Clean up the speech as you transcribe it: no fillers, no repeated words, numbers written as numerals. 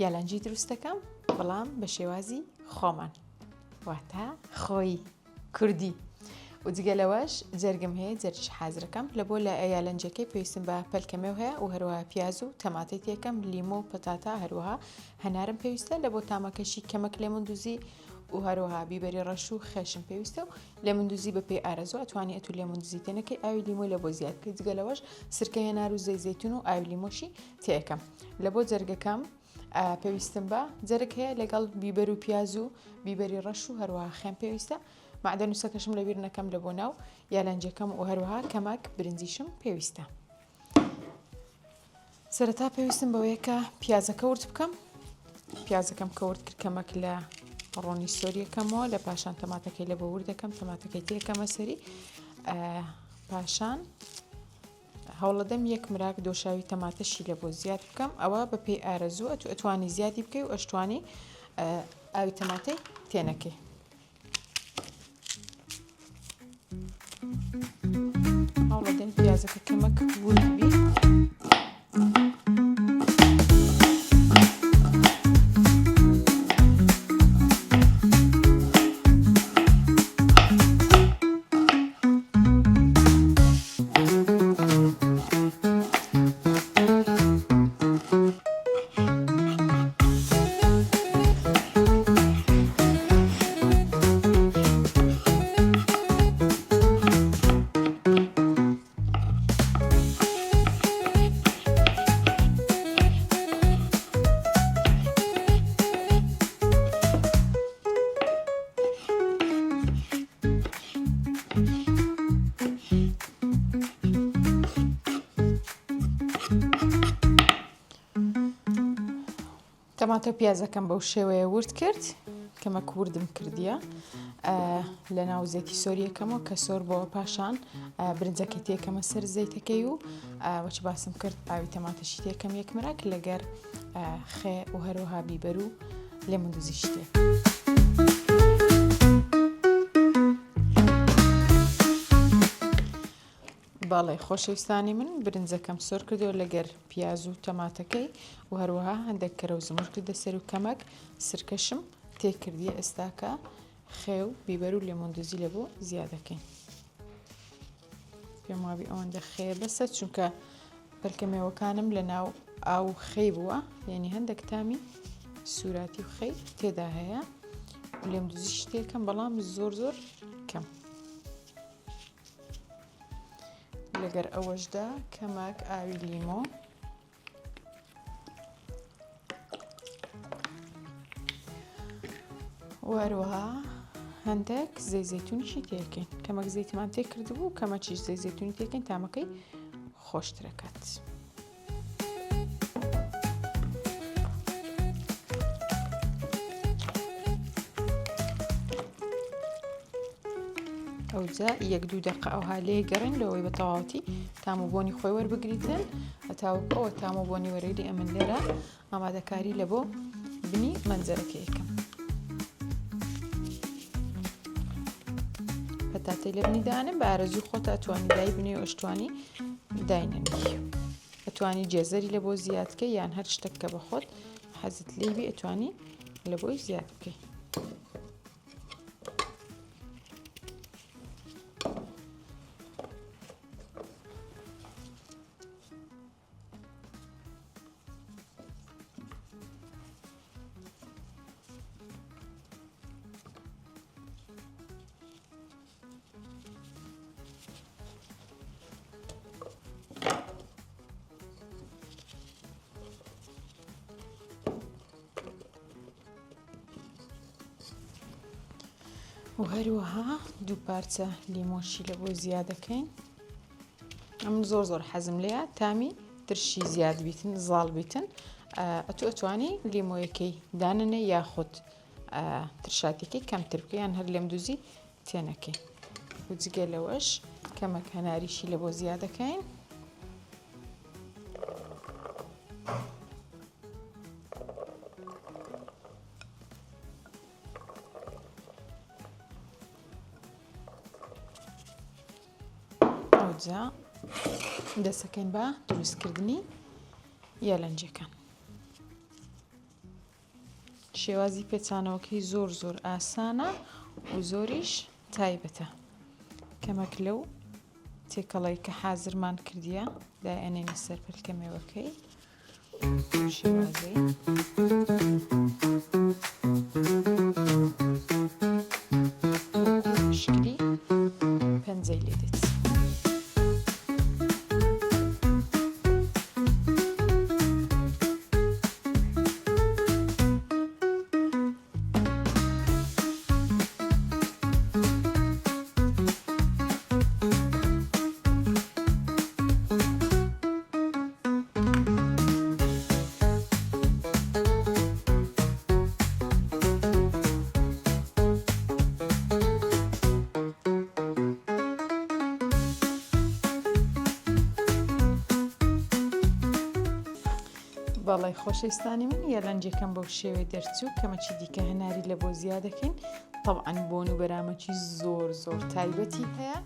یالانجی دروست دەکەم بەڵام بە شێوازی خۆمان واتە خۆی کوردی و جگە لەوەش جەرگم هەیە جەرگش حازرەکەم لە بۆ لە یالەنجەکەی پێویستم بە پەلکەمێو هەیە و هەروەها پیاز و تەماتەی تێکەم لیمۆ و پەتاتا هەروەها هەنارم پێویستە لە بۆ تامەکەشی کەمەک لێمەندوزی و هەروەها بیبەری ڕەش و خێشم پێویستە و لێمەندوزی بە پێی ئارەزوو ئەتوانی ئەتو لێمەندوزی تێنەکەی ئاوی لیمۆی لە بۆ زیاد بکەیت جگە لەوەش سرکە هێنار و زەیتون و ئاوی لیمۆشی تێکەم لە بۆ جەرگەکەم پێویستم بە جەرگ هەیە لەگەڵ بیبەر و پیاز و بیبەری ڕەش و هەروەها خێم پێویستە معدەن و سەکەشم لەبیر نەکەم لە بۆ ناو یالەنجەکەم و هەروەها کەماک برنجیشم پێویستە سەرەتا پێویستم بەوەیە کە پیازەکە ورد بکەم پیازەکەم کە ورد کرد کەمەک لە ڕۆنی سۆریەکەمەوە لە پاشان تەماتەکەی لە بۆ ورد دەکەم تەماتەکەی تێکەمە سەری پاشان هەوڵەدەم یەک مراک دۆشاوی تەماتەشی لە بۆ زیاد بکەم ئەوە بە پێی ئارەزوو ئەتوانی زیادی بکەی و ئەشتوانی ئاوی تەماتەی تێنەکەی هەوڵەدەم پیازەکە کەمەک ورد بی تەماتە و پیازەکەم بەو شێوەیە ورد کرد کەمەک وردم کردیە لە ناو زەیتی سۆریەکەمەوە کە سۆر بۆەوە پاشان برنجەکەی تێکەمە سەر زەیتەکەی و وەچ باسم کرد ئاوی تەماتەشی تێکەم یەک مراک لەگەر خێ و هەروەها بیبەر و لێمەندوزیش تێ باڵێ خۆشەویستانی من برنجەکەم سۆر کردەوە لەگەر پیاز و تەماتەکەی و هەروەها هەندێک کەرە و زمر کردە سەر و کەمەک سرکەشم تێکردیە ئێستاکە خێ و بیبەر و لێمەندوزی لە بۆ زیادەکەین پێم وابی ئەوەندە خێ بەسە چونکە پەلکەمێوەکانم لە ناو ئاو خەی بووە یعنی هەندێک تامی سوراتی و خەی تێدا هەیە لێمەندوزیش تێکەم بەڵام زۆر کەم لەگەر ئەوەشدا کەماک ئاوی لیمۆ وەروەها هەندێک زەیتونیشی تێکەین کەمەک زەیتمان تێک کردبوو کەمەچیش زەیتونی تێکەین تامەکەی خۆشترەکات ئەوجا یەک دوو دەقە ئەوها لێ گەڕین لەوەی بە تەواوەتی تاموبۆنی خۆی وەربگریتن هەتاوەکەوە تاموبۆنی وەرەگری ئەمن لێرە ئامادەکاری لە بۆ بنی مەنجەرەکە یەکەم پەتاتەی لە بنیدانم بە ئارەزوی خۆت ئەتوانی دای بنێ و ئەشتوانی داینەنی ئەتوانی جێزەری لە بۆ زیادکە یان هەر شتێک کە بە خۆت حەزت لێبی ئەتوانی لە بۆی زیاد بکەی و هەروەها دوو پارچە لیمۆشی لە بۆ زیادەکەین ئەم زۆر حەزم لێیە تامی ترشی زیاد بیتن زاڵ بیتن ئەتوانی لیمۆیەکەی داننێ یاخود ترشاتێکی کەمتر بکەیان هەر لێمەندوزی تێنەکەی و جگە لەوەش کەمەک هەناریشی لە بۆ زیادەکەین ئەوجا دەسەکەین بە دروستکردنی یالەنجەکان. لە بۆ یالەنجەکەم پێویستم بە 2 لیمۆ 1 پەتاتە 2 پیاز 1 خێ و 1 بیبەر و 1 لێمەندوزی. شێوازی پێچانەوەکەی زۆر ئاسانە و زۆریش تایبەتە. کەمەک لەو تێکەڵەی کە حازرمان کردیە دایەنێنە سەر پلکەمێوەکەی شێوازەی شکلی پەنجەی لێ دێت. بەڵێ خۆشەویستانی من یارانجەکەم بەو شێوەی دەرچوو کەمەچی دیکە هەناری لە بۆ زیادەکەین. طەبعەن بۆن و بەرامەکی زۆر تایبەتی هەیە.